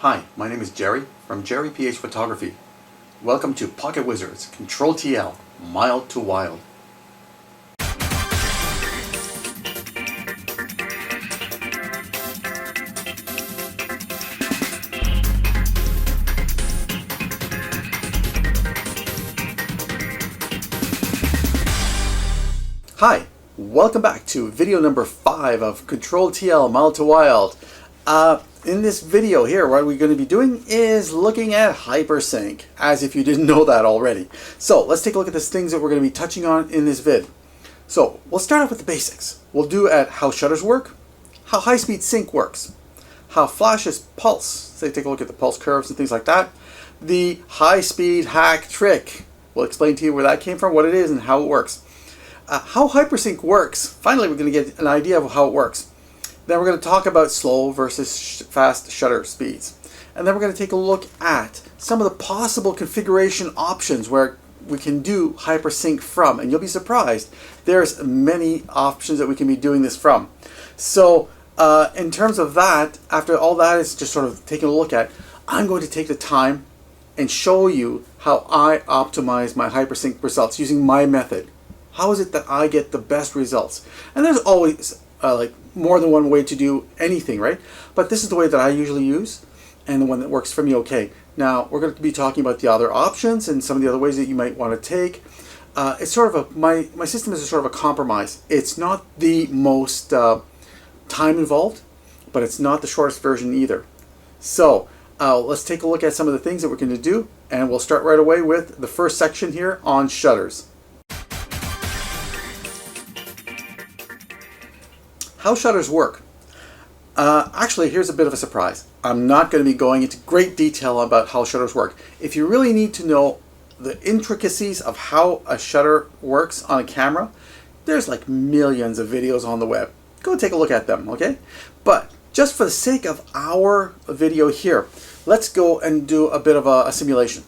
Hi, my name is Jerry from JerryPH Photography. Welcome to Pocket Wizards ControlTL Mild to Wild. Hi, welcome back to video number 5 of ControlTL Mild to Wild. In this video here, what we're going to be doing is looking at HyperSync, as if you didn't know that already. So let's take a look at the things that we're going to be touching on in this vid. So we'll start off with the basics. We'll do at how shutters work, how high-speed sync works, how flashes pulse, say take a look at the pulse curves and things like that, the high-speed hack trick. We'll explain to you where that came from, what it is, and how it works. How HyperSync works. Finally, we're going to get an idea of how it works. Then we're going to talk about slow versus fast shutter speeds. And then we're going to take a look at some of the possible configuration options where we can do HyperSync from. And you'll be surprised, there's many options that we can be doing this from. So in terms of that, after all that is just sort of taking a look at, I'm going to take the time and show you how I optimize my HyperSync results using my method. How is it that I get the best results? And there's always like more than one way to do anything, right? But this is the way that I usually use and the one that works for me okay. Now we're going to be talking about the other options and some of the other ways that you might want to take. It's sort of my system is a sort of a compromise. It's not the most time involved, but it's not the shortest version either. So let's take a look at some of the things that we're going to do, and we'll start right away with the first section here on shutters. How shutters work. Actually, here's a bit of a surprise. I'm not going to be going into great detail about how shutters work. If you really need to know the intricacies of how a shutter works on a camera, there's like millions of videos on the web. Go take a look at them, okay? But just for the sake of our video here, let's go and do a bit of a simulation.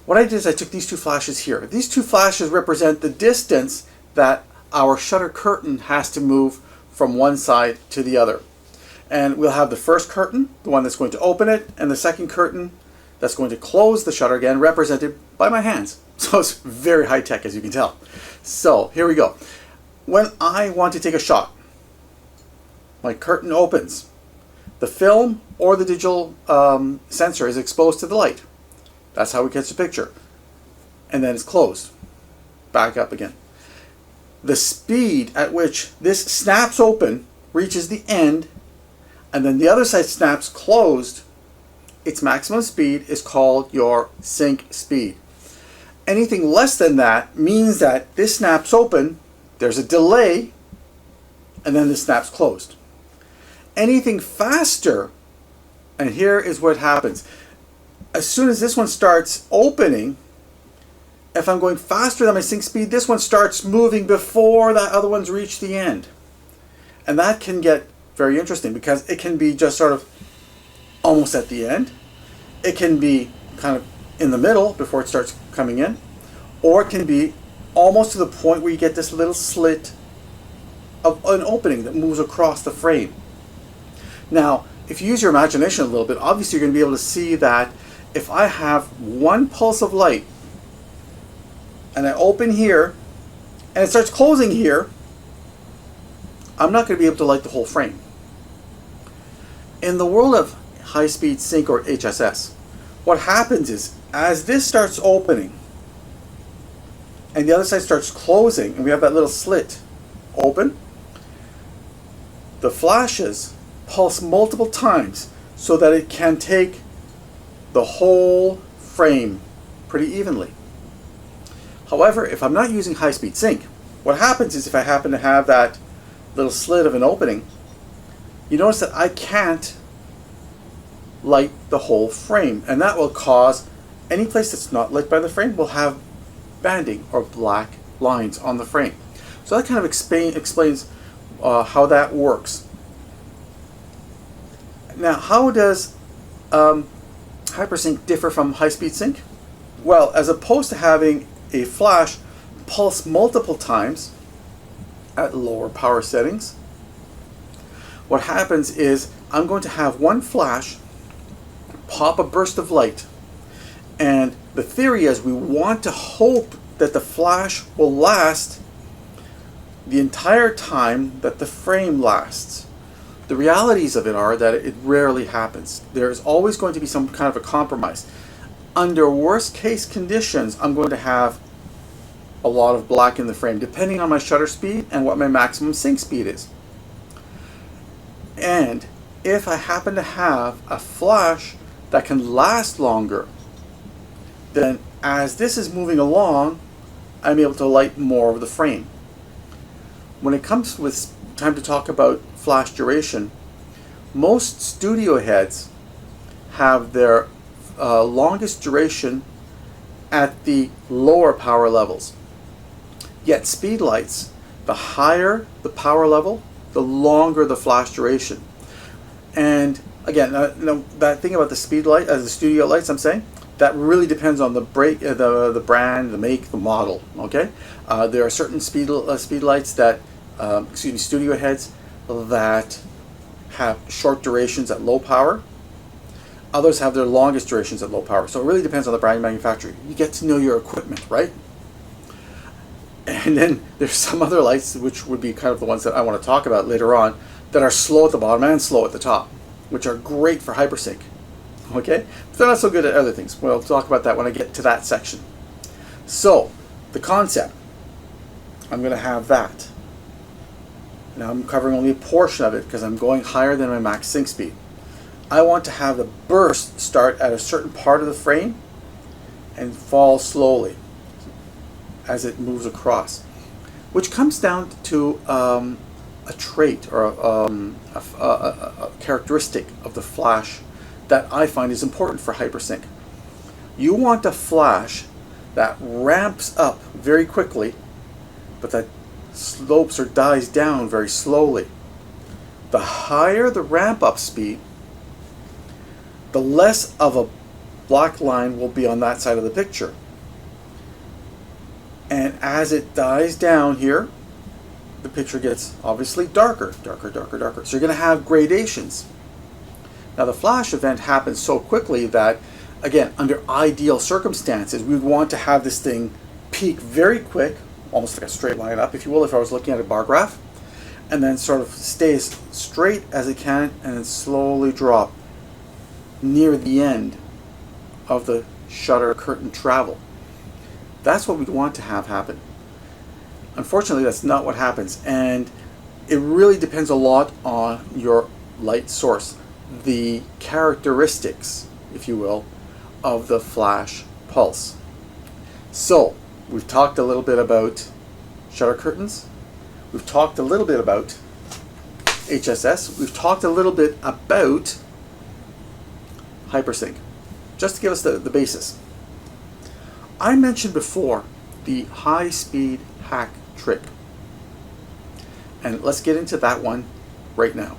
What I did is I took these two flashes here. These two flashes represent the distance that our shutter curtain has to move from one side to the other. And we'll have the first curtain, the one that's going to open it, and the second curtain that's going to close the shutter, again represented by my hands. So it's very high tech, as you can tell. So here we go. When I want to take a shot, my curtain opens. The film or the digital sensor is exposed to the light. That's how we catch the picture. And then it's closed. Back up again. The speed at which this snaps open reaches the end, and then the other side snaps closed, its maximum speed is called your sync speed. Anything less than that means that this snaps open, there's a delay, and then this snaps closed. Anything faster, and here is what happens. As soon as this one starts opening, if I'm going faster than my sync speed, this one starts moving before that other one's reached the end. And that can get very interesting because it can be just sort of almost at the end. It can be kind of in the middle before it starts coming in. Or it can be almost to the point where you get this little slit of an opening that moves across the frame. Now, if you use your imagination a little bit, obviously you're going to be able to see that if I have one pulse of light and I open here, and it starts closing here, I'm not going to be able to light the whole frame. In the world of high-speed sync or HSS, what happens is, as this starts opening, and the other side starts closing, and we have that little slit open, the flashes pulse multiple times so that it can take the whole frame pretty evenly. However, if I'm not using high-speed sync, what happens is if I happen to have that little slit of an opening, you notice that I can't light the whole frame, and that will cause any place that's not lit by the frame will have banding or black lines on the frame. So that kind of explains how that works. Now, how does HyperSync differ from high-speed sync? Well, as opposed to having a flash pulse multiple times at lower power settings, what happens is I'm going to have one flash pop a burst of light. And the theory is we want to hope that the flash will last the entire time that the frame lasts. The realities of it are that it rarely happens. There's always going to be some kind of a compromise. Under worst case conditions, I'm going to have a lot of black in the frame, depending on my shutter speed and what my maximum sync speed is. And if I happen to have a flash that can last longer, then as this is moving along, I'm able to light more of the frame. When it comes with time to talk about flash duration, most studio heads have their longest duration at the lower power levels. Yet speed lights, the higher the power level, the longer the flash duration. And again, that thing about the speed light, the studio lights, I'm saying, that really depends on the the brand, the make, the model. Okay, there are certain speed lights that, studio heads that have short durations at low power. Others have their longest durations at low power. So it really depends on the brand manufacturer. You get to know your equipment, right? And then there's some other lights, which would be kind of the ones that I want to talk about later on, that are slow at the bottom and slow at the top, which are great for HyperSync. Okay? But they're not so good at other things. We'll talk about that when I get to that section. So, the concept. I'm going to have that. Now I'm covering only a portion of it because I'm going higher than my max sync speed. I want to have the burst start at a certain part of the frame and fall slowly as it moves across, which comes down to a trait or a characteristic of the flash that I find is important for HyperSync. You want a flash that ramps up very quickly, but that slopes or dies down very slowly. The higher the ramp up speed, the less of a black line will be on that side of the picture. And as it dies down here, the picture gets obviously darker, darker, darker, darker. So you're going to have gradations. Now the flash event happens so quickly that, again, under ideal circumstances, we would want to have this thing peak very quick, almost like a straight line up, if you will, if I was looking at a bar graph, and then sort of stay as straight as it can and then slowly drop near the end of the shutter curtain travel. That's what we'd want to have happen. Unfortunately, that's not what happens, and it really depends a lot on your light source, the characteristics, if you will, of the flash pulse. So, we've talked a little bit about shutter curtains, we've talked a little bit about HSS, we've talked a little bit about HyperSync, just to give us the basis. I mentioned before the high-speed hack trick, and let's get into that one right now.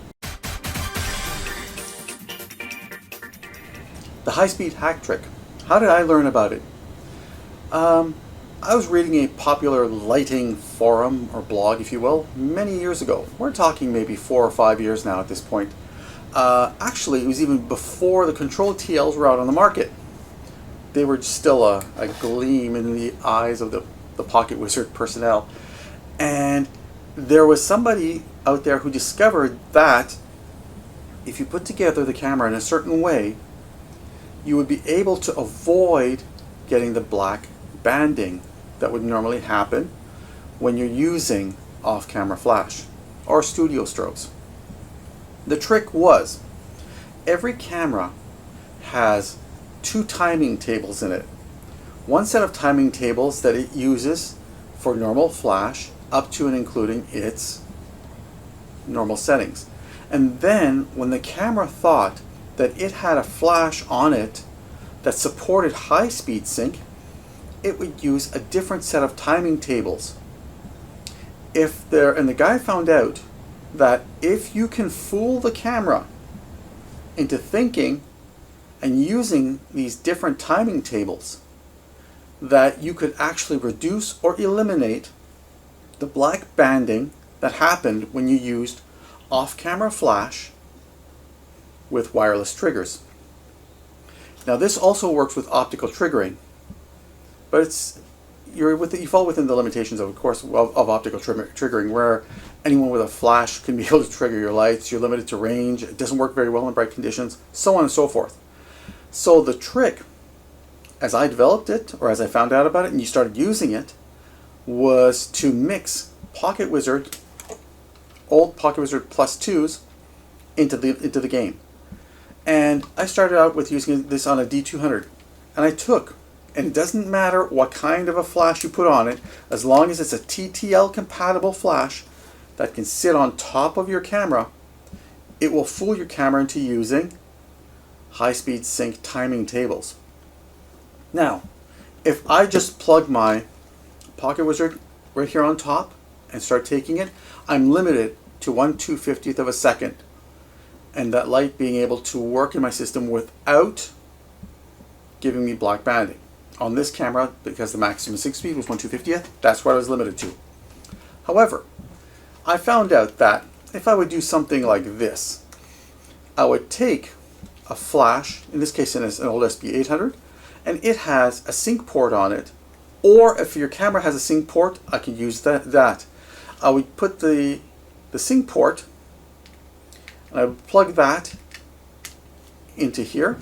The high-speed hack trick. How did I learn about it? I was reading a popular lighting forum or blog, if you will, many years ago. We're talking maybe 4 or 5 years now at this point. Actually, it was even before the ControlTLs were out on the market. They were still a gleam in the eyes of the Pocket Wizard personnel. And there was somebody out there who discovered that if you put together the camera in a certain way, you would be able to avoid getting the black banding that would normally happen when you're using off-camera flash or studio strobes. The trick was, every camera has 2 timing tables in it. One set of timing tables that it uses for normal flash up to and including its normal settings. And then when the camera thought that it had a flash on it that supported high-speed sync, it would use a different set of timing tables. And the guy found out that if you can fool the camera into thinking and using these different timing tables, that you could actually reduce or eliminate the black banding that happened when you used off-camera flash with wireless triggers. Now this also works with optical triggering, but you fall within the limitations of course of optical triggering, where anyone with a flash can be able to trigger your lights. You're limited to range. It doesn't work very well in bright conditions, so on and so forth. So the trick, as I developed it, or as I found out about it and you started using it, was to mix Pocket Wizard, old Pocket Wizard Plus 2s into the game. And I started out with using this on a D200, and and it doesn't matter what kind of a flash you put on it, as long as it's a TTL compatible flash that can sit on top of your camera, it will fool your camera into using high-speed sync timing tables. Now, if I just plug my Pocket Wizard right here on top and start taking it, I'm limited to 1/250th of a second, and that light being able to work in my system without giving me black banding. On this camera, because the maximum sync speed was 1/250th, that's what I was limited to. However, I found out that if I would do something like this, I would take a flash, in this case an old SB800, and it has a sync port on it, or if your camera has a sync port, I can use that. I would put the sync port, and I would plug that into here.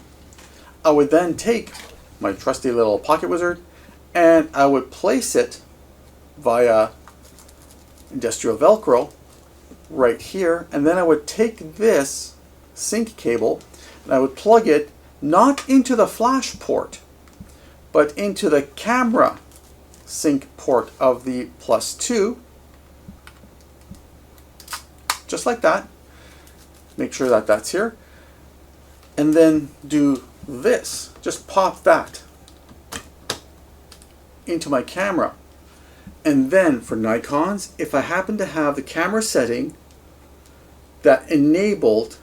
I would then take my trusty little Pocket Wizard, and I would place it via industrial Velcro right here, and then I would take this sync cable and I would plug it not into the flash port, but into the camera sync port of the Plus 2, just like that. Make sure that that's here, and then do this. Just pop that into my camera. And then for Nikons, if I happen to have the camera setting that enabled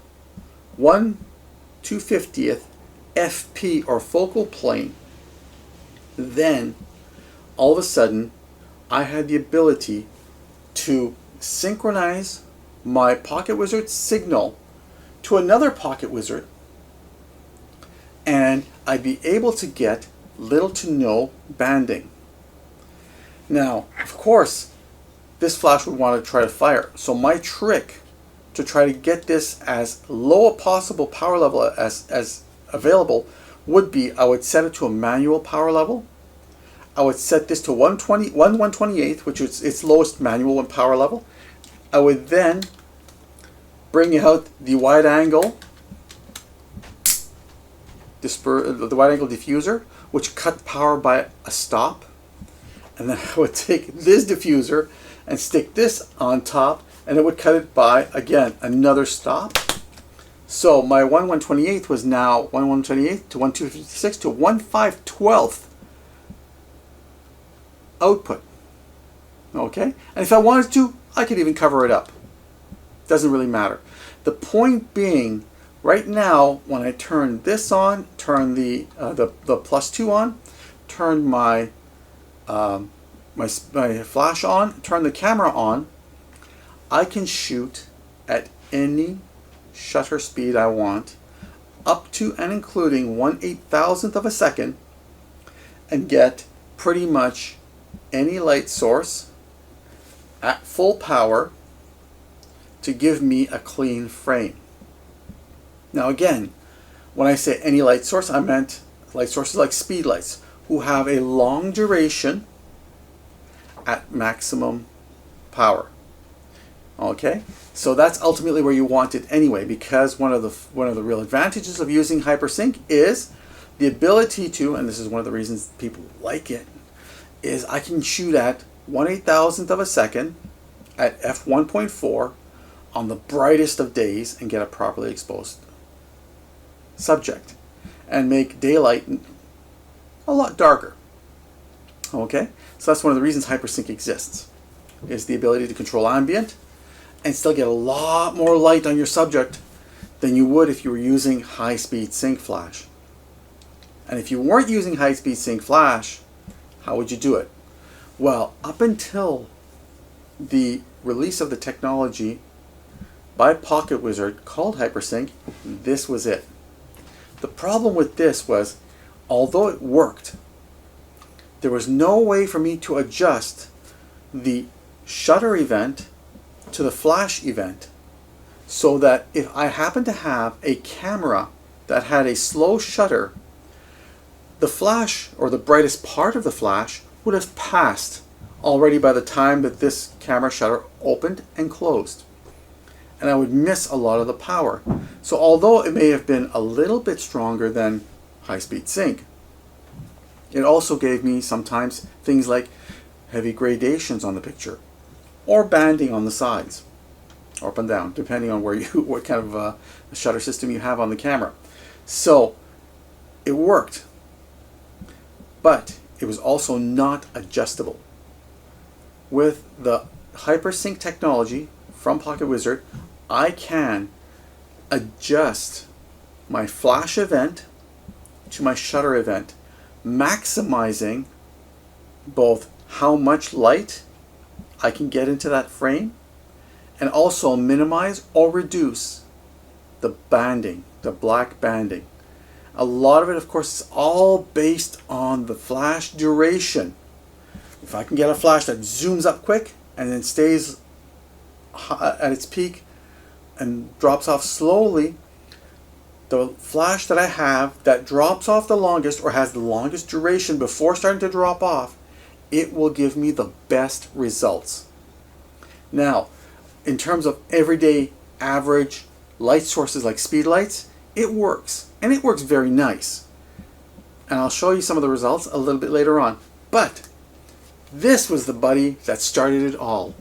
1/250th FP or focal plane, then all of a sudden I had the ability to synchronize my Pocket Wizard signal to another Pocket Wizard, and I'd be able to get little to no banding. Now, of course, this flash would want to try to fire. So my trick to try to get this as low a possible power level as available would be, I would set it to a manual power level. I would set this to 1/128th, which is its lowest manual power level. I would then bring out the wide angle diffuser, which cut power by a stop. And then I would take this diffuser and stick this on top, and it would cut it by, again, another stop. So my 1/128th was now 1/128th to 1/256 to 1/512th output. Okay? And if I wanted to, I could even cover it up. Doesn't really matter. The point being, right now, when I turn this on, turn the Plus 2 on, turn my my flash on, turn the camera on, I can shoot at any shutter speed I want, up to and including 1/8000th of a second, and get pretty much any light source at full power to give me a clean frame. Now again, when I say any light source, I meant light sources like speed lights, who have a long duration at maximum power. Okay, so that's ultimately where you want it anyway, because one of the real advantages of using HyperSync is the ability to, and this is one of the reasons people like it, is I can shoot at 1/8000th of a second at f1.4 on the brightest of days and get a properly exposed subject and make daylight a lot darker. Okay, so that's one of the reasons HyperSync exists, is the ability to control ambient and still get a lot more light on your subject than you would if you were using high-speed sync flash. And if you weren't using high-speed sync flash, how would you do it? Well, up until the release of the technology by Pocket Wizard called HyperSync, this was it. The problem with this was, although it worked, there was no way for me to adjust the shutter event to the flash event, so that if I happened to have a camera that had a slow shutter, the flash, or the brightest part of the flash, would have passed already by the time that this camera shutter opened and closed. And I would miss a lot of the power. So although it may have been a little bit stronger than high-speed sync, it also gave me sometimes things like heavy gradations on the picture, or banding on the sides, or up and down, depending on what kind of shutter system you have on the camera. So it worked, but it was also not adjustable. With the HyperSync technology from PocketWizard, I can adjust my flash event to my shutter event, maximizing both how much light I can get into that frame, and also minimize or reduce the banding, the black banding. A lot of it, of course, is all based on the flash duration. If I can get a flash that zooms up quick and then stays at its peak and drops off slowly, the flash that I have that drops off the longest, or has the longest duration before starting to drop off, it will give me the best results. Now, in terms of everyday average light sources like speed lights, it works, and it works very nice. And I'll show you some of the results a little bit later on. But this was the buddy that started it all,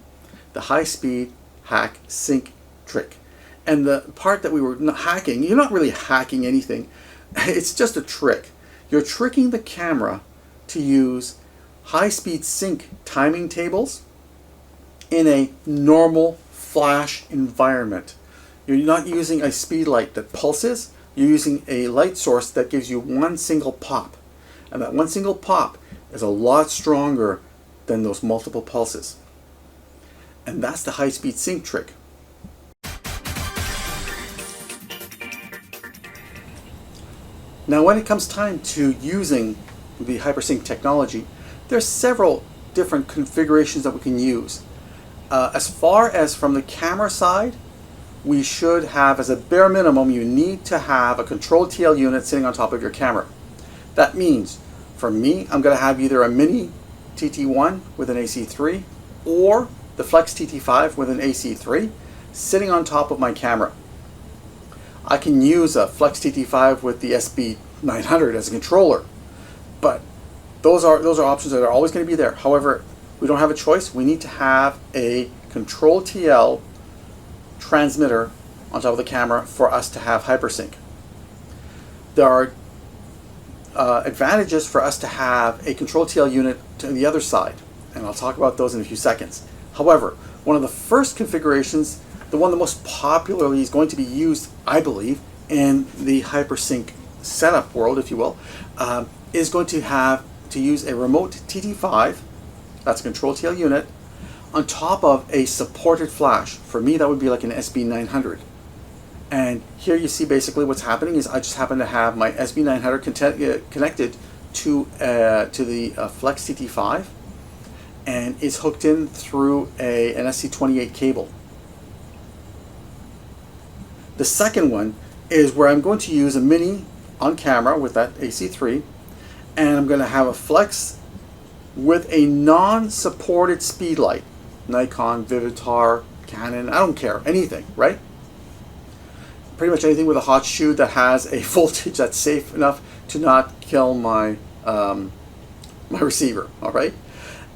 the high-speed hack sync trick. And the part that we were not hacking, you're not really hacking anything. It's just a trick. You're tricking the camera to use high-speed sync timing tables in a normal flash environment. You're not using a speed light that pulses. You're using a light source that gives you one single pop. And that one single pop is a lot stronger than those multiple pulses. And that's the high-speed sync trick. Now, when it comes time to using the HyperSync technology, there's several different configurations that we can use. As far as from the camera side, we should have, as a bare minimum, you need to have a ControlTL unit sitting on top of your camera. That means, for me, I'm going to have either a mini TT1 with an AC3 or the Flex TT5 with an AC3 sitting on top of my camera. I can use a Flex TT5 with the SB900 as a controller, but those are options that are always going to be there. However, we don't have a choice. We need to have a ControlTL transmitter on top of the camera for us to have HyperSync. There are advantages for us to have a ControlTL unit to the other side, and I'll talk about those in a few seconds. However, one of the first configurations, the one that most popularly is going to be used, I believe, in the HyperSync setup world, if you will, is going to have to use a remote TT5, that's a ControlTL unit, on top of a supported flash. For me, that would be like an SB900. And here you see basically what's happening is I just happen to have my SB900 connected to the Flex TT5, and it's hooked in through an SC28 cable. The second one is where I'm going to use a mini on camera with that AC3, and I'm going to have a Flex with a non-supported speed light. Nikon, Vivitar, Canon, I don't care, anything, right? Pretty much anything with a hot shoe that has a voltage that's safe enough to not kill my my receiver, all right?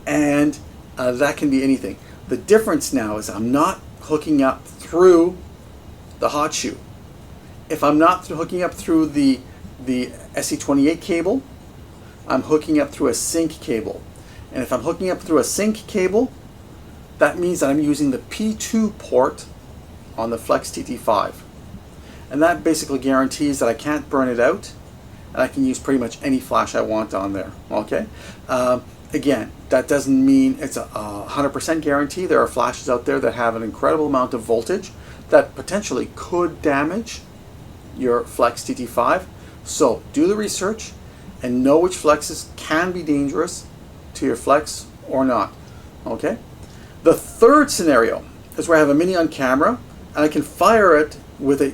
And that can be anything. The difference now is I'm not hooking up through the hot shoe. If I'm not hooking up through the SC28 cable, I'm hooking up through a sync cable. And if I'm hooking up through a sync cable, that means that I'm using the P2 port on the Flex TT5. And that basically guarantees that I can't burn it out, and I can use pretty much any flash I want on there, okay? Again, that doesn't mean it's a 100% guarantee. There are flashes out there that have an incredible amount of voltage that potentially could damage your Flex TT5, So do the research and know which flexes can be dangerous to your flex or not. Okay? The third scenario is where I have a Mini on camera and I can fire it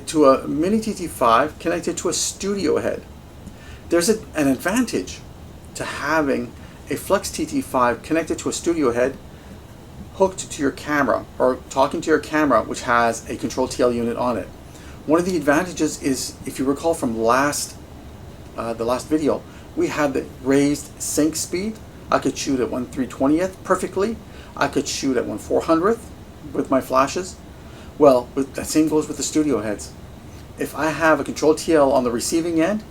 to a Mini TT5 connected to a studio head. There's an advantage to having a Flex TT5 connected to a studio head hooked to your camera or talking to your camera, which has a ControlTL unit on it. One of the advantages is, if you recall from the last video, we had the raised sync speed. I could shoot at 1/320th perfectly. I could shoot at 1/400th with my flashes. Well, that same goes with the studio heads. If I have a ControlTL on the receiving end,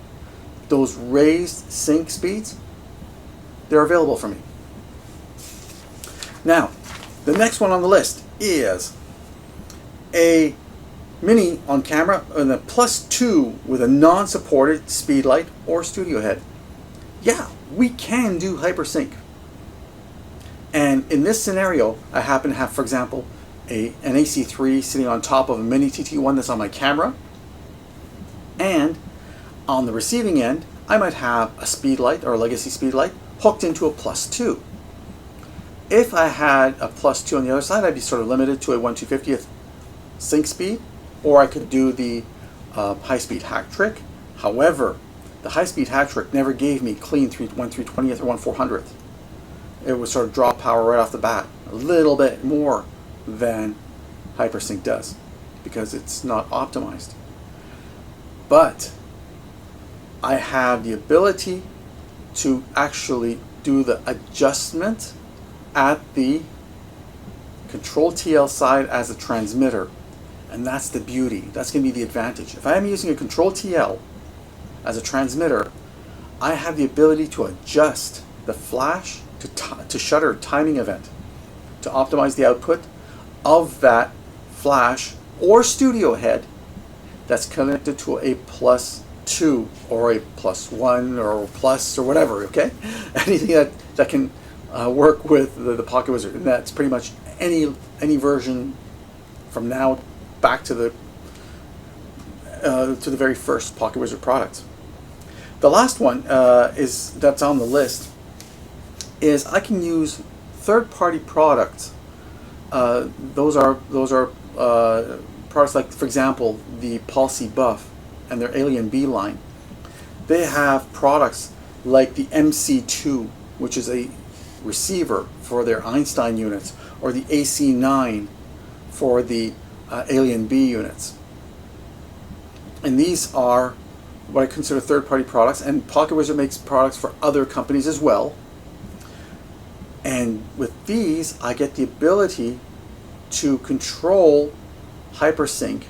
those raised sync speeds, they're available for me. Now, the next one on the list is a Mini on camera and a +2 with a non-supported speed light or studio head. Yeah, we can do HyperSync. And in this scenario, I happen to have, for example, an AC3 sitting on top of a Mini TT1 that's on my camera. And on the receiving end, I might have a speed light or a legacy speed light hooked into a +2. If I had a +2 on the other side, I'd be sort of limited to a 1/250th sync speed, or I could do the high-speed hack trick. However, the high-speed hack trick never gave me clean 1/320th or 1/400th. It would sort of draw power right off the bat, a little bit more than HyperSync does, because it's not optimized. But I have the ability to actually do the adjustment at the ControlTL side as a transmitter, and that's the beauty. That's going to be the advantage. If I am using a ControlTL as a transmitter, I have the ability to adjust the flash to shutter timing event to optimize the output of that flash or studio head that's connected to a +2 or a +1 or plus or whatever, okay? Anything that can work with the Pocket Wizard, and that's pretty much any version from now back to the very first Pocket Wizard products. The last one that's on the list is I can use third-party products. Those are products like, for example, the Palsy Buff and their Alien B line. They have products like the MC2, which is a receiver for their Einstein units, or the AC9 for the Alien B units. And these are what I consider third-party products, and Pocket Wizard makes products for other companies as well. And with these, I get the ability to control HyperSync,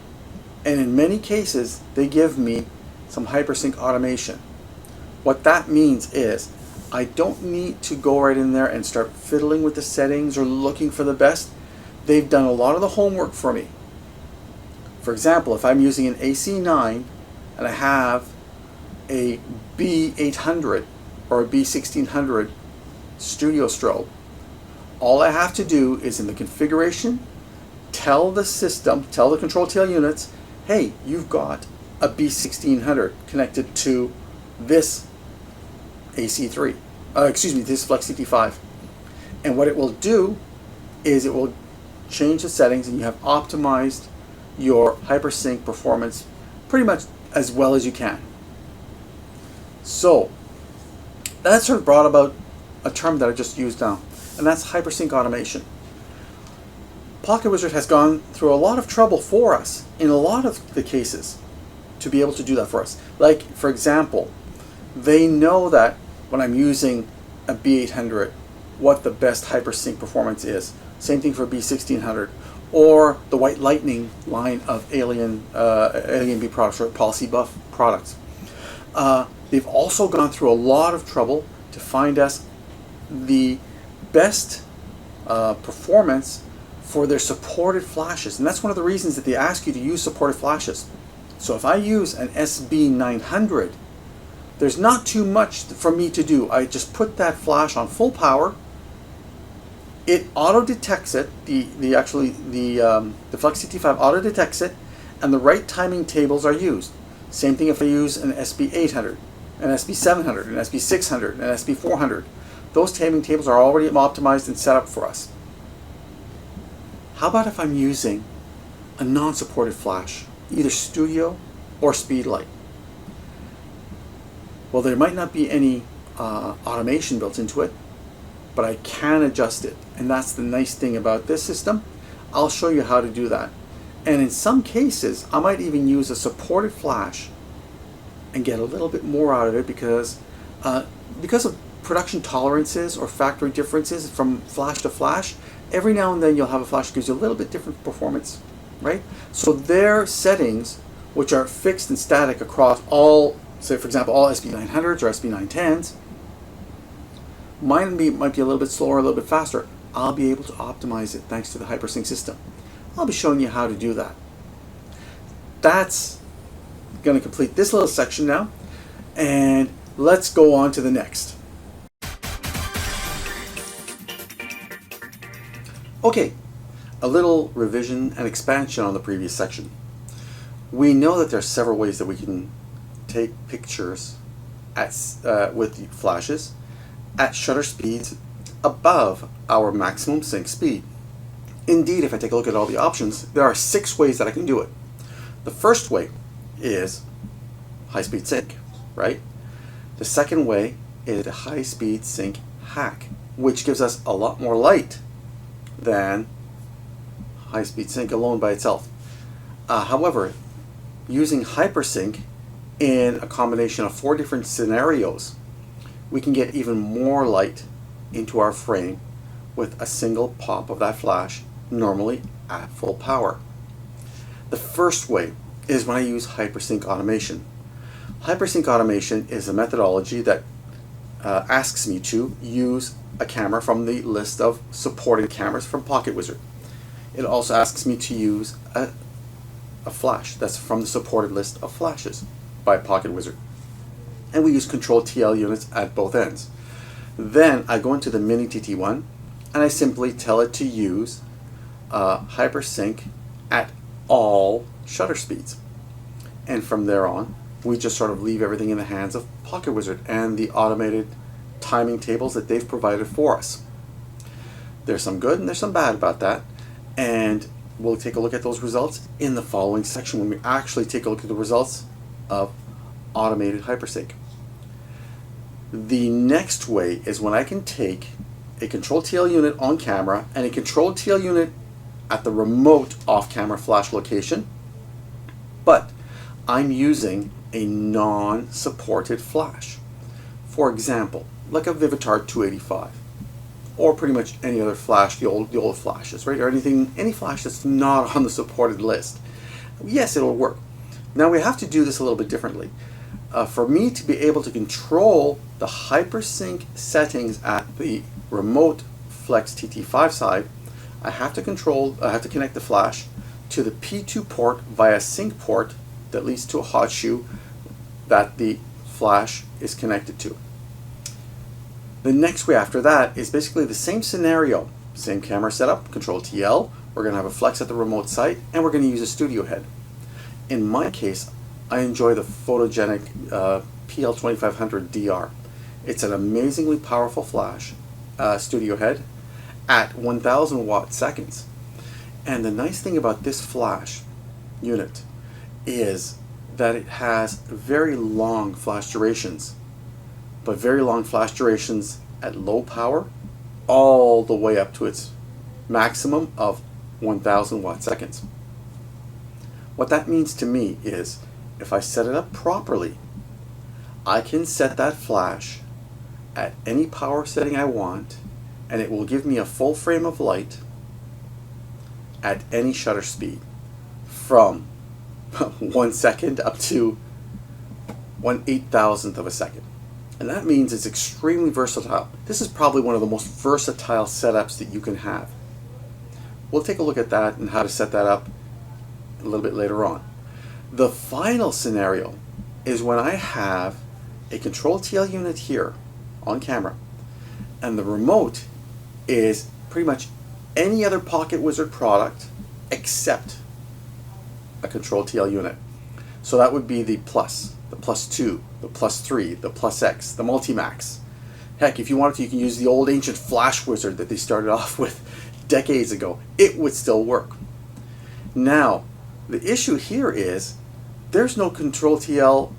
and in many cases, they give me some HyperSync automation. What that means is I don't need to go right in there and start fiddling with the settings or looking for the best. They've done a lot of the homework for me. For example, if I'm using an AC9 and I have a B800 or a B1600 studio strobe, all I have to do is in the configuration tell the system, tell the ControlTL units, hey, you've got a B1600 connected to this AC3, this Flex TT5. And what it will do is it will change the settings, and you have optimized your HyperSync performance pretty much as well as you can. So that sort of brought about a term that I just used now, and that's HyperSync automation. Pocket Wizard has gone through a lot of trouble for us in a lot of the cases to be able to do that for us. Like, for example, they know that when I'm using a B800, what the best HyperSync performance is. Same thing for B1600, or the White Lightning line of Alien B products, or Palsy Buff products. They've also gone through a lot of trouble to find us the best performance for their supported flashes, and that's one of the reasons that they ask you to use supported flashes. So if I use an SB900, there's not too much for me to do. I just put that flash on full power. It auto detects it. The Flex TT5 auto detects it, and the right timing tables are used. Same thing if I use an SB800, an SB700, an SB600, an SB400. Those timing tables are already optimized and set up for us. How about if I'm using a non-supported flash, either Studio or Speedlight? Well, there might not be any automation built into it, but I can adjust it. And that's the nice thing about this system. I'll show you how to do that. And in some cases, I might even use a supported flash and get a little bit more out of it because of production tolerances or factory differences from flash to flash. Every now and then you'll have a flash that gives you a little bit different performance, right? So their settings, which are fixed and static across all, say for example, all SB900s or SB910s, mine might be a little bit slower, a little bit faster. I'll be able to optimize it thanks to the HyperSync system. I'll be showing you how to do that. That's going to complete this little section now, and let's go on to the next. Okay, a little revision and expansion on the previous section. We know that there are several ways that we can take pictures with flashes at shutter speeds above our maximum sync speed. Indeed, if I take a look at all the options, there are 6 ways that I can do it. The first way is high-speed sync, right? The second way is the high-speed sync hack, which gives us a lot more light than high-speed sync alone by itself. However, using HyperSync in a combination of 4 different scenarios, we can get even more light into our frame with a single pop of that flash, normally at full power. The first way is when I use HyperSync automation. HyperSync automation is a methodology that asks me to use a camera from the list of supported cameras from PocketWizard. It also asks me to use a flash that's from the supported list of flashes by PocketWizard. And we use ControlTL units at both ends. Then I go into the Mini TT1 and I simply tell it to use HyperSync at all shutter speeds. And from there on, we just sort of leave everything in the hands of PocketWizard and the automated timing tables that they've provided for us. There's some good and there's some bad about that, and we'll take a look at those results in the following section when we actually take a look at the results of automated HyperSync. The next way is when I can take a ControlTL unit on camera and a ControlTL unit at the remote off-camera flash location, but I'm using a non-supported flash. For example, like a Vivitar 285, or pretty much any other flash, the old flashes, right? Or any flash that's not on the supported list. Yes, it'll work. Now we have to do this a little bit differently. For me to be able to control the HyperSync settings at the remote Flex TT5 side, I have to connect the flash to the P2 port via sync port that leads to a hot shoe that the flash is connected to. The next way after that is basically the same scenario, same camera setup, ControlTL. We're going to have a flex at the remote site, and we're going to use a studio head. In my case, I enjoy the PHOTOGENIC PL2500 DR. It's an amazingly powerful flash studio head at 1000 watt seconds. And the nice thing about this flash unit is that it has very long flash durations, but very long flash durations at low power all the way up to its maximum of 1000 watt seconds. What that means to me is if I set it up properly, I can set that flash at any power setting I want, and it will give me a full frame of light at any shutter speed from 1 second up to 1/8000th of a second. And that means it's extremely versatile. This is probably one of the most versatile setups that you can have. We'll take a look at that and how to set that up a little bit later on. The final scenario is when I have a ControlTL unit here on camera, and the remote is pretty much any other PocketWizard product except a ControlTL unit. So that would be the plus 2, the plus 3, the plus X, the multi-max. Heck, if you wanted to, you can use the old ancient flash wizard that they started off with decades ago. It would still work. Now, the issue here is there's no ControlTL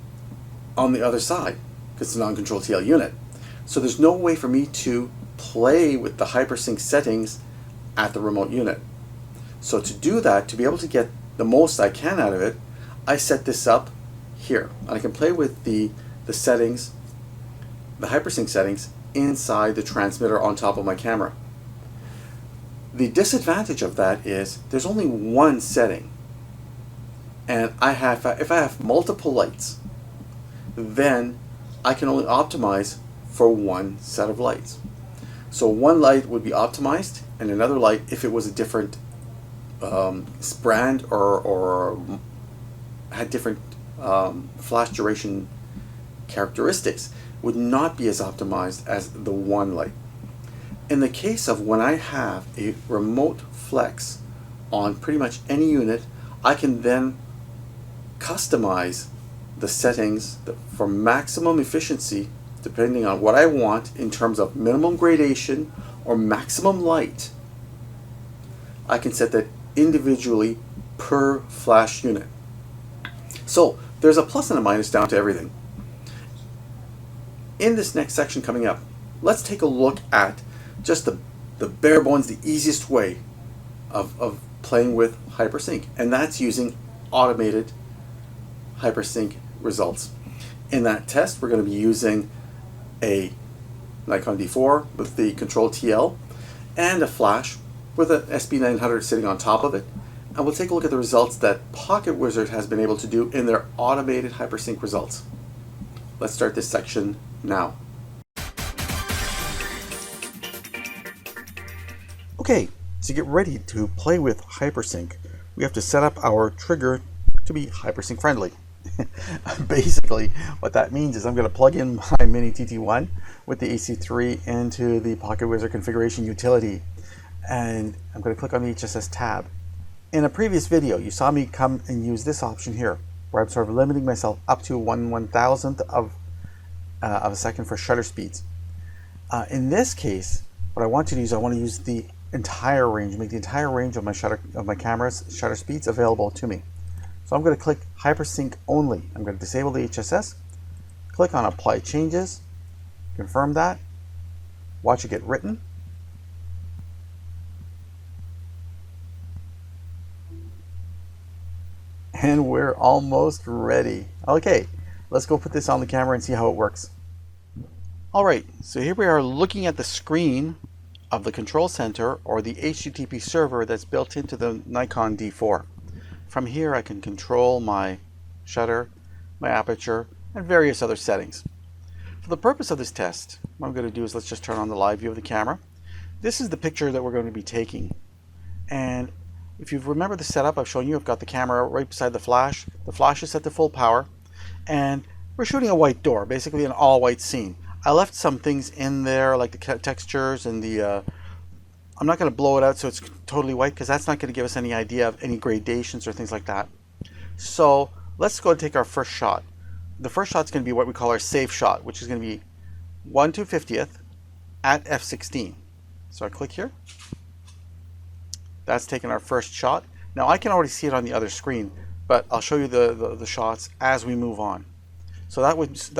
on the other side because it's a non-ControlTL unit. So there's no way for me to play with the HyperSync settings at the remote unit. So to do that, to be able to get the most I can out of it, I set this up here. And I can play with the settings, the HyperSync settings, inside the transmitter on top of my camera. The disadvantage of that is there's only one setting. And if I have multiple lights, then I can only optimize for one set of lights. So one light would be optimized, and another light, if it was a different brand or had different flash duration characteristics, would not be as optimized as the one light. In the case of when I have a remote flex on pretty much any unit, I can then customize the settings for maximum efficiency depending on what I want in terms of minimum gradation or maximum light. I can set that individually per flash unit. So there's a plus and a minus down to everything. In this next section coming up, let's take a look at just the bare bones, the easiest way of playing with HyperSync, and that's using automated HyperSync results. In that test, we're going to be using a Nikon D4 with the ControlTL and a flash with an SB900 sitting on top of it, and we'll take a look at the results that Pocket Wizard has been able to do in their automated HyperSync results. Let's start this section now. Okay, to get ready to play with HyperSync, we have to set up our trigger to be HyperSync friendly. Basically, what that means is I'm going to plug in my Mini TT1 with the AC3 into the Pocket Wizard configuration utility, and I'm going to click on the HSS tab. In a previous video, you saw me come and use this option here, where I'm sort of limiting myself up to 1/1000th of a second for shutter speeds. In this case, what I want to do is I want to use the entire range, make the entire range of my camera's shutter speeds available to me. So I'm going to click HyperSync only. I'm going to disable the HSS, click on Apply Changes, confirm that, watch it get written. And we're almost ready. Okay, let's go put this on the camera and see how it works. Alright, so here we are looking at the screen of the control center or the HTTP server that's built into the Nikon D4. From here I can control my shutter, my aperture, and various other settings. For the purpose of this test, what I'm going to do is let's just turn on the live view of the camera. This is the picture that we're going to be taking. And if you remember the setup I've shown you, I've got the camera right beside the flash. The flash is set to full power, and we're shooting a white door, basically an all-white scene. I left some things in there like the textures and the I'm not going to blow it out so it's totally white because that's not going to give us any idea of any gradations or things like that. So let's go and take our first shot. The first shot is going to be what we call our safe shot, which is going to be 1/250th at f16. So I click here. That's taken our first shot. Now I can already see it on the other screen, but I'll show you the shots as we move on. So that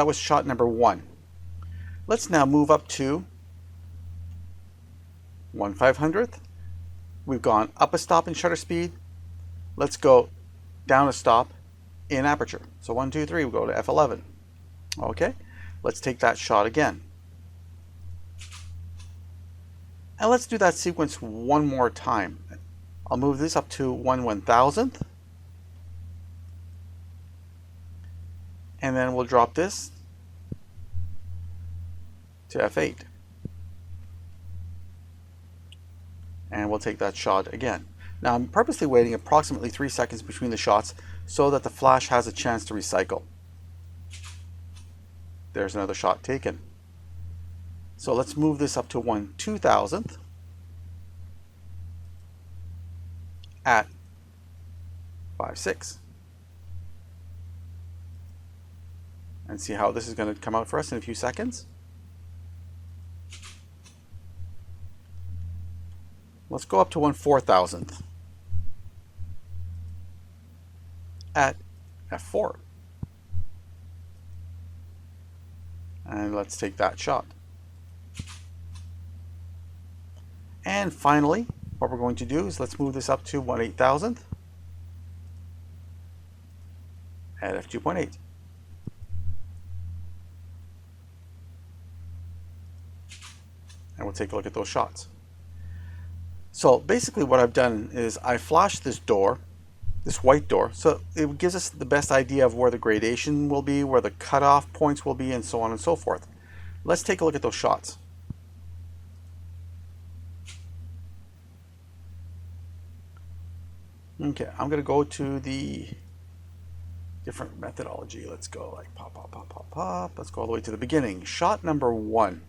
was shot number 1. Let's now move up to 1/500th. We've gone up a stop in shutter speed. Let's go down a stop in aperture. So 1, 2, 3, we go to f11. Okay, let's take that shot again. And let's do that sequence one more time. I'll move this up to 1/1000th. And then we'll drop this to f8. And we'll take that shot again. Now I'm purposely waiting approximately 3 seconds between the shots so that the flash has a chance to recycle. There's another shot taken. So let's move this up to 1/2000th at 5.6. and see how this is going to come out for us in a few seconds. Let's go up to 1/4000th at f4. And let's take that shot. And finally, what we're going to do is let's move this up to 1/8000th at f2.8. And we'll take a look at those shots. So basically what I've done is I flashed this door, this white door, so it gives us the best idea of where the gradation will be, where the cutoff points will be, and so on and so forth. Let's take a look at those shots. Okay, I'm going to go to the different methodology. Let's go like pop, pop, pop, pop, pop. Let's go all the way to the beginning. Shot number 1.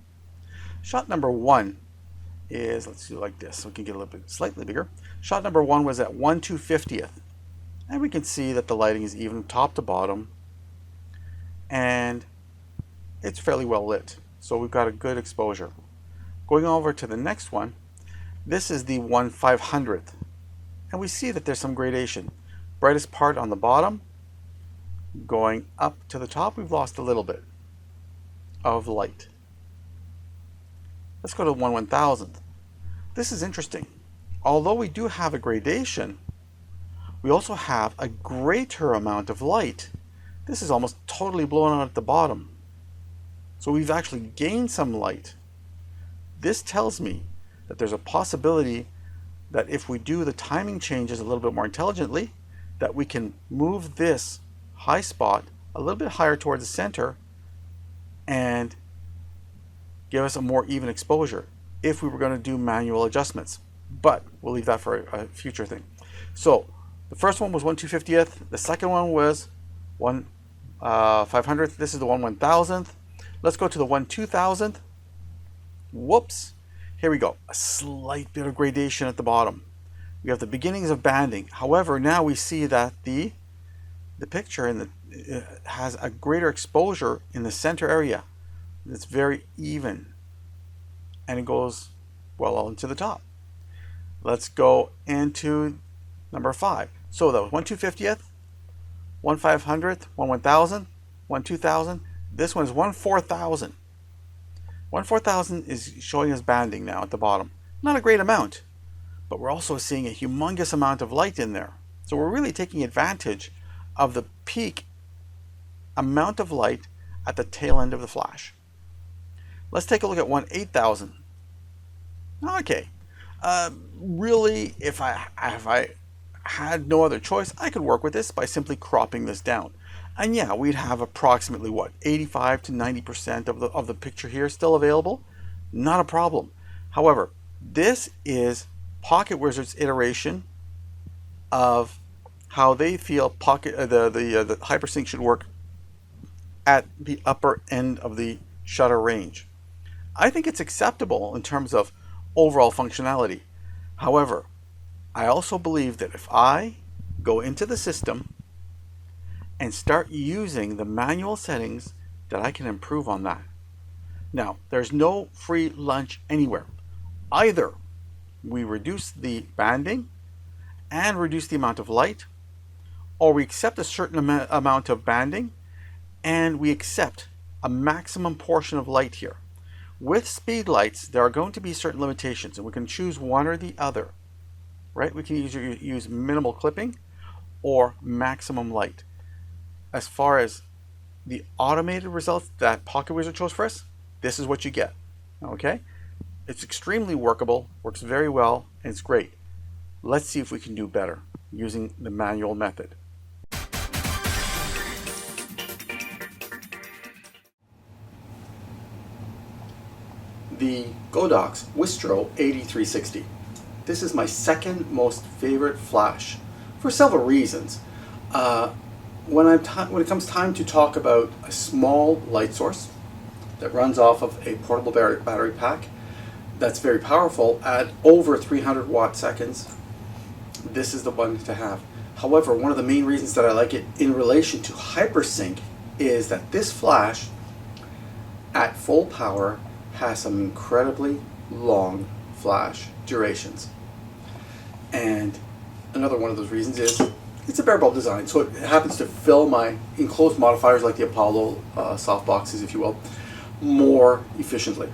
Shot number 1 is, let's do like this so we can get a little bit slightly bigger. Shot number 1 was at 1/250th. And we can see that the lighting is even top to bottom. And it's fairly well lit. So we've got a good exposure. Going over to the next one, this is the 1/500th. And we see that there's some gradation. Brightest part on the bottom, going up to the top, we've lost a little bit of light. Let's go to 1/1000th. This is interesting. Although we do have a gradation, we also have a greater amount of light. This is almost totally blown out at the bottom. So we've actually gained some light. This tells me that there's a possibility that if we do the timing changes a little bit more intelligently, that we can move this high spot a little bit higher towards the center and give us a more even exposure if we were going to do manual adjustments. But we'll leave that for a future thing. So the first one was 1/250th. The second one was 1/500th. This is the 1/1000th. Let's go to the 1/2000th. Whoops. Here we go. A slight bit of gradation at the bottom. We have the beginnings of banding. However, now we see that the picture has a greater exposure in the center area. It's very even. And it goes well into the top. Let's go into number 5. So that was 1/250th, 1/500th, 1/1000th, 1/2000. This one is 1/4000. 1/4000 is showing us banding now at the bottom. Not a great amount, but we're also seeing a humongous amount of light in there. So we're really taking advantage of the peak amount of light at the tail end of the flash. Let's take a look at 1/8000. Okay, really, if I had no other choice, I could work with this by simply cropping this down. And yeah, we'd have approximately what, 85 to 90% of the picture here still available. Not a problem. However, this is Pocket Wizard's iteration of how they feel the HyperSync should work at the upper end of the shutter range. I think it's acceptable in terms of overall functionality. However, I also believe that if I go into the system and start using the manual settings, that I can improve on that. Now, there's no free lunch anywhere. Either we reduce the banding and reduce the amount of light, or we accept a certain amount of banding and we accept a maximum portion of light here. With speed lights, there are going to be certain limitations, and we can choose one or the other, right? We can use minimal clipping or maximum light. As far as the automated results that Pocket Wizard chose for us, this is what you get, okay? It's extremely workable, works very well, and it's great. Let's see if we can do better using the manual method. The Godox Wistro 8360. This is my second most favorite flash for several reasons. When it comes time to talk about a small light source that runs off of a portable battery pack that's very powerful at over 300 watt seconds, this is the one to have. However, one of the main reasons that I like it in relation to HyperSync is that this flash at full power has some incredibly long flash durations. And another one of those reasons is it's a bare bulb design, so it happens to fill my enclosed modifiers like the Apollo soft boxes, if you will, more efficiently.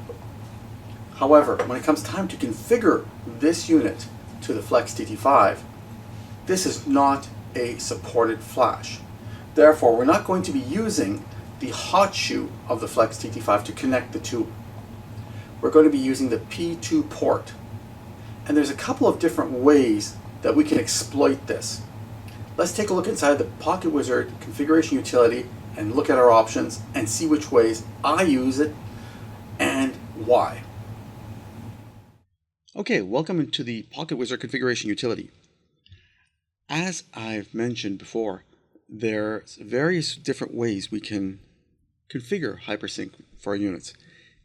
However, when it comes time to configure this unit to the Flex TT5, this is not a supported flash. Therefore, we're not going to be using the hot shoe of the Flex TT5 to connect the two. We're going to be using the P2 port. And there's a couple of different ways that we can exploit this. Let's take a look inside the Pocket Wizard configuration utility and look at our options and see which ways I use it and why. Okay, welcome to the Pocket Wizard configuration utility. As I've mentioned before, there's various different ways we can configure HyperSync for our units.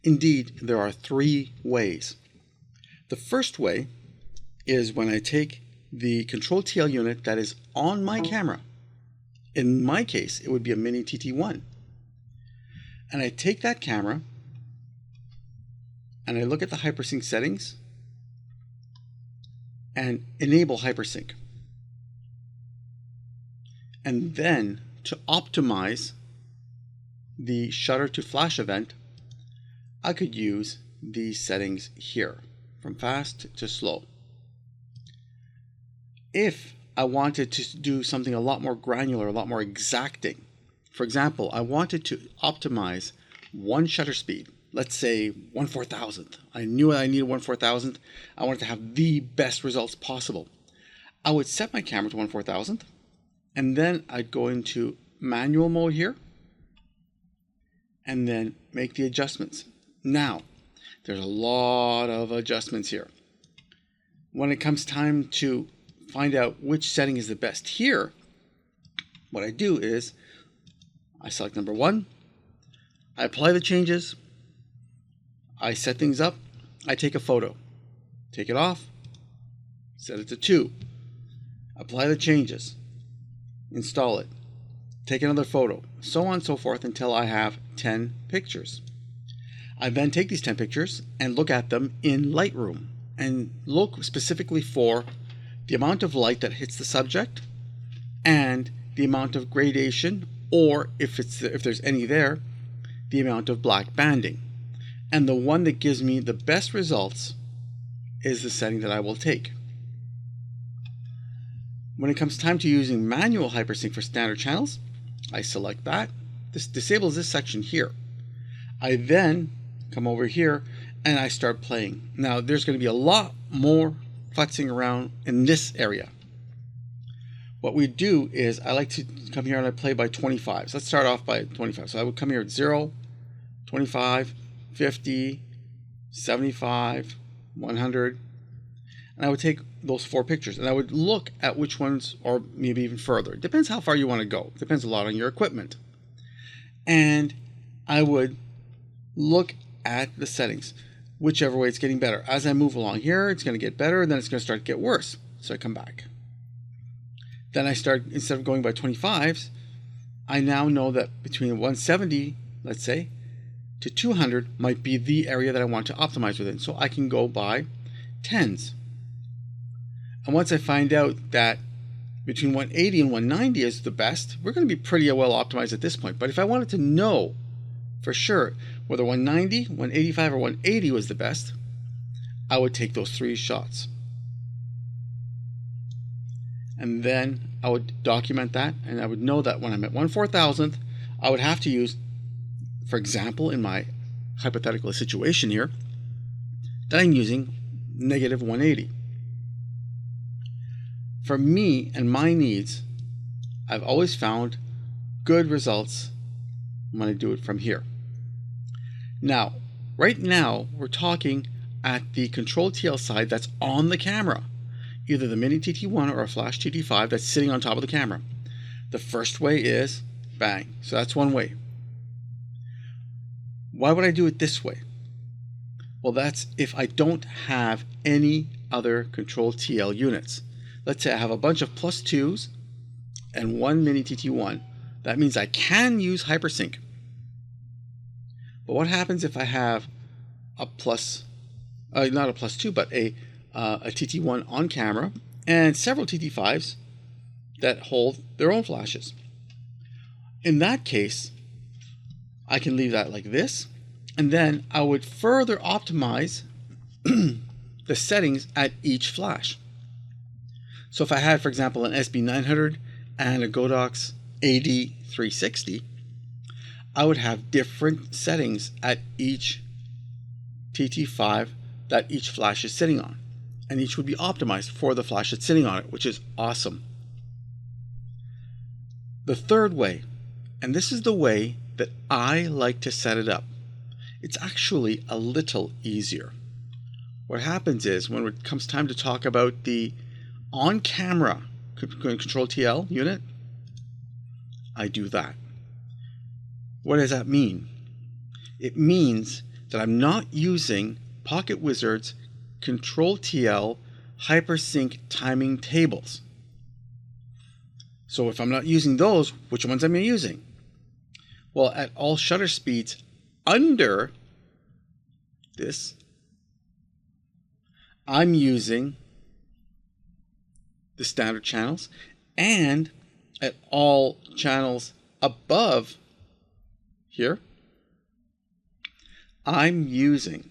Indeed, there are 3 ways. The first way is when I take the ControlTL unit that is on my camera. In my case, it would be a Mini TT1. And I take that camera and I look at the HyperSync settings and enable HyperSync. And then to optimize the shutter to flash event, I could use these settings here, from fast to slow. If I wanted to do something a lot more granular, a lot more exacting, for example, I wanted to optimize one shutter speed, let's say 1/4000th. I knew I needed 1/4000th. I wanted to have the best results possible. I would set my camera to 1/4000th, and then I'd go into manual mode here, and then make the adjustments. Now, there's a lot of adjustments here. When it comes time to find out which setting is the best here, what I do is I select number 1, I apply the changes, I set things up, I take a photo, take it off, set it to 2, apply the changes, install it, take another photo, so on and so forth until I have 10 pictures. I then take these 10 pictures and look at them in Lightroom and look specifically for the amount of light that hits the subject and the amount of gradation, or if there's any there, the amount of black banding. And the one that gives me the best results is the setting that I will take. When it comes time to using manual HyperSync for standard channels, I select that. This disables this section here. I then come over here and I start playing. Now there's going to be a lot more futzing around in this area. What we do is I like to come here and I play by 25. So let's start off by 25. So I would come here at 0, 25, 50, 75, 100, and I would take those 4 pictures and I would look at which ones, or maybe even further. It depends how far you want to go. It depends a lot on your equipment. And I would look at the settings, whichever way it's getting better. As I move along here, it's going to get better, then it's going to start to get worse. So I come back. Then I start, instead of going by 25s, I now know that between 170, let's say, to 200 might be the area that I want to optimize within. So I can go by 10s. And once I find out that between 180 and 190 is the best, we're going to be pretty well optimized at this point. But if I wanted to know for sure whether 190, 185, or 180 was the best, I would take those 3 shots. And then I would document that, and I would know that when I'm at 1/4000th, I would have to use, for example, in my hypothetical situation here, that I'm using negative 180. For me and my needs, I've always found good results when I do it from here. Now, right now, we're talking at the ControlTL side that's on the camera, either the Mini TT1 or a Flash TT5 that's sitting on top of the camera. The first way is bang. So that's one way. Why would I do it this way? Well, that's if I don't have any other ControlTL units. Let's say I have a bunch of +2s and one Mini TT1. That means I can use HyperSync. But what happens if I have a plus, not a plus 2, but a TT1 on camera and several TT5s that hold their own flashes? In that case, I can leave that like this, and then I would further optimize the settings at each flash. So if I had, for example, an SB900 and a Godox AD360, I would have different settings at each TT5 that each flash is sitting on, and each would be optimized for the flash that's sitting on it, which is awesome. The third way, and this is the way that I like to set it up, it's actually a little easier. What happens is when it comes time to talk about the on-camera ControlTL unit, I do that. What does that mean? It means that I'm not using Pocket Wizard's ControlTL HyperSync timing tables. So if I'm not using those, which ones am I using? Well, at all shutter speeds under this, I'm using the standard channels, and at all channels above here, I'm using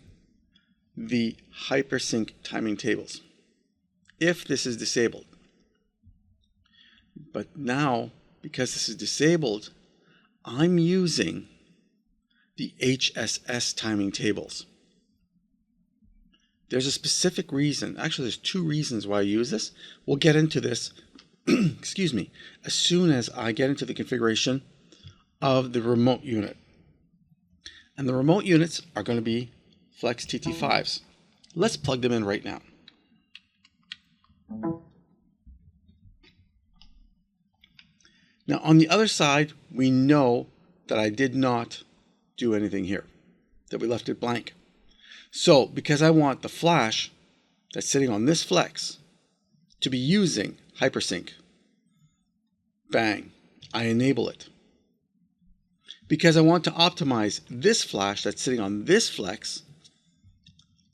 the HyperSync timing tables if this is disabled. But now, because this is disabled, I'm using the HSS timing tables. There's a specific reason. Actually, there's two reasons why I use this. We'll get into this, excuse me, as soon as I get into the configuration of the remote unit. And the remote units are going to be Flex TT5s. Let's plug them in right now. Now, on the other side, we know that I did not do anything here, that we left it blank. So, because I want the flash that's sitting on this flex to be using HyperSync, bang, I enable it. Because I want to optimize this flash that's sitting on this flex,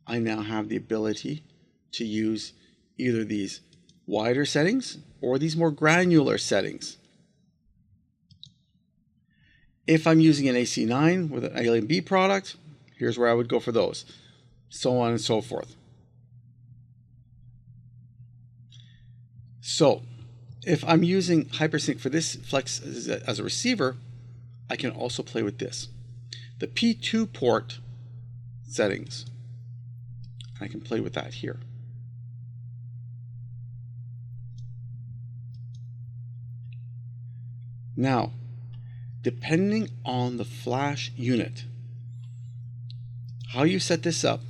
I now have the ability to use either these wider settings or these more granular settings. If I'm using an AC9 with an Alien B product, here's where I would go for those, so on and so forth. So, if I'm using HyperSync for this flex as a receiver, I can also play with this. The P2 port settings, I can play with that here. Now, depending on the flash unit, how you set this up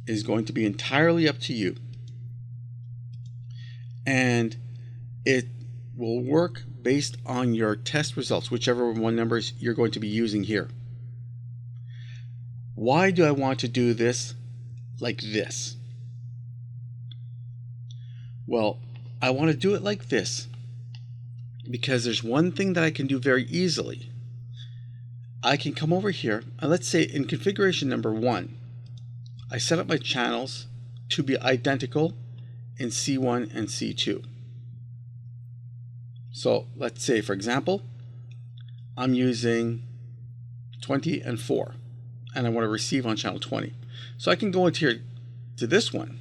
is going to be entirely up to you. And it will work based on your test results, whichever one numbers you're going to be using here. Why do I want to do this like this? Well, I want to do it like this because there's one thing that I can do very easily. I can come over here, and let's say in configuration number 1, I set up my channels to be identical in C1 and C2. So let's say, for example, I'm using 20 and 4, and I want to receive on channel 20. So I can go into here to this one.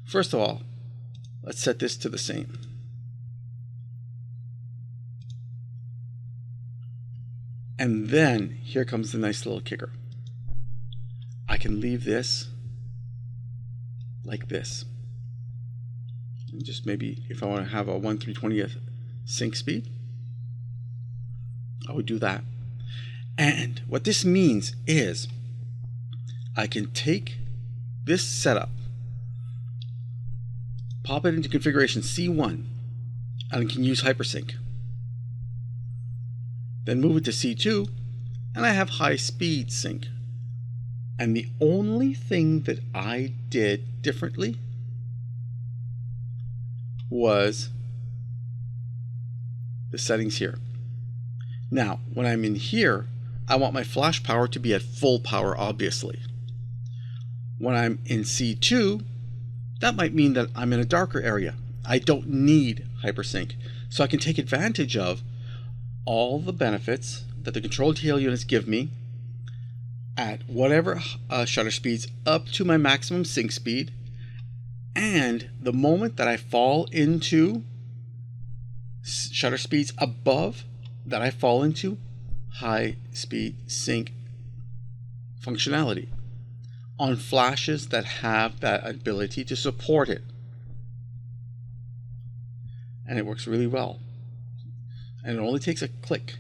First of all, let's set this to the same. And then here comes the nice little kicker. I can leave this like this. And just maybe if I want to have a 1/320th sync speed, I would do that. And what this means is I can take this setup, pop it into configuration C1, and I can use HyperSync. Then move it to C2, and I have high speed sync. And the only thing that I did differently was the settings here. Now, when I'm in here, I want my flash power to be at full power, obviously. When I'm in C2, that might mean that I'm in a darker area. I don't need HyperSync. So I can take advantage of all the benefits that the ControlTL units give me at whatever shutter speeds up to my maximum sync speed. And the moment that I fall into shutter speeds above that, I fall into high speed sync functionality on flashes that have that ability to support it. And it works really well. And it only takes a click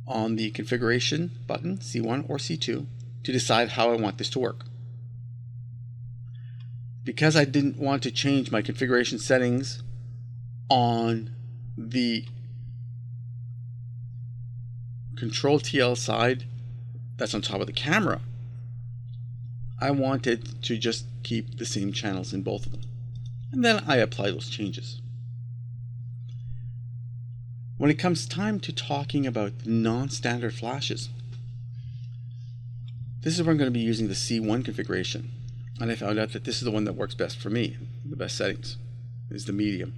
on the configuration button, C1 or C2, to decide how I want this to work. Because I didn't want to change my configuration settings on the ControlTL side that's on top of the camera, I wanted to just keep the same channels in both of them. And then I apply those changes. When it comes time to talking about non-standard flashes, this is where I'm going to be using the C1 configuration. And I found out that this is the one that works best for me. The best settings is the medium,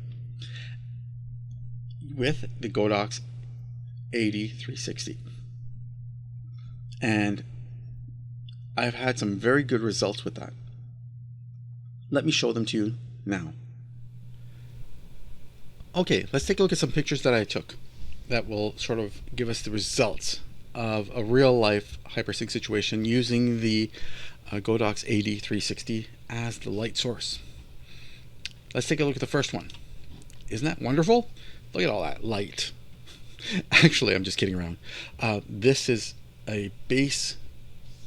with the Godox 8360. And I've had some very good results with that. Let me show them to you now. Okay, let's take a look at some pictures that I took that will sort of give us the results of a real life HyperSync situation using the Godox 8360 as the light source. Let's take a look at the first one. Isn't that wonderful? Look at all that light. Actually, I'm just kidding around. This is a base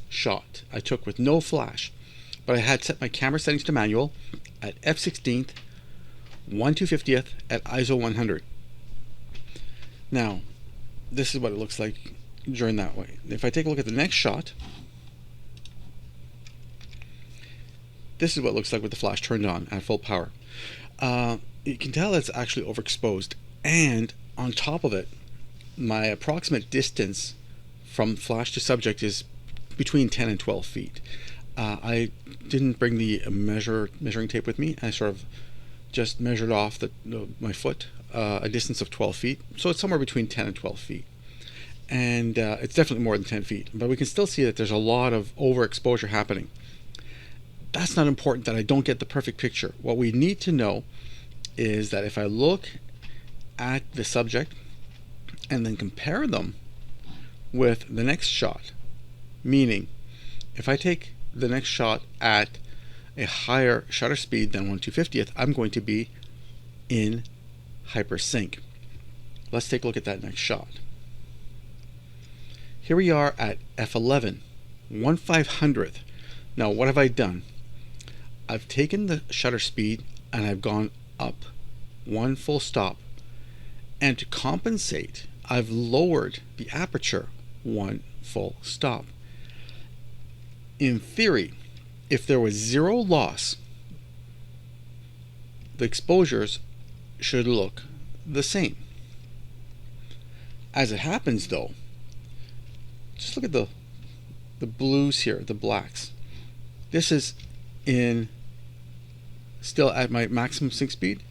shot I took with no flash, but I had set my camera settings to manual at f/16th, 1/250th at ISO 100. Now, this is what it looks like during that way. If I take a look at the next shot, this is what it looks like with the flash turned on at full power. You can tell it's actually overexposed, and on top of it, my approximate distance from flash to subject is between 10 and 12 feet. I didn't bring the measuring tape with me. I sort of just measured off my foot a distance of 12 feet. So it's somewhere between 10 and 12 feet. And it's definitely more than 10 feet. But we can still see that there's a lot of overexposure happening. That's not important that I don't get the perfect picture. What we need to know is that if I look at the subject and then compare them with the next shot, meaning if I take the next shot at a higher shutter speed than 1/250th, I'm going to be in HyperSync. Let's take a look at that next shot. Here we are at f11, 1/500th. Now what have I done? I've taken the shutter speed and I've gone up one full stop, and to compensate I've lowered the aperture one full stop. In theory, if there was zero loss, the exposures should look the same. As it happens though, just look at the blues here, the blacks. This is still at my maximum sync speed.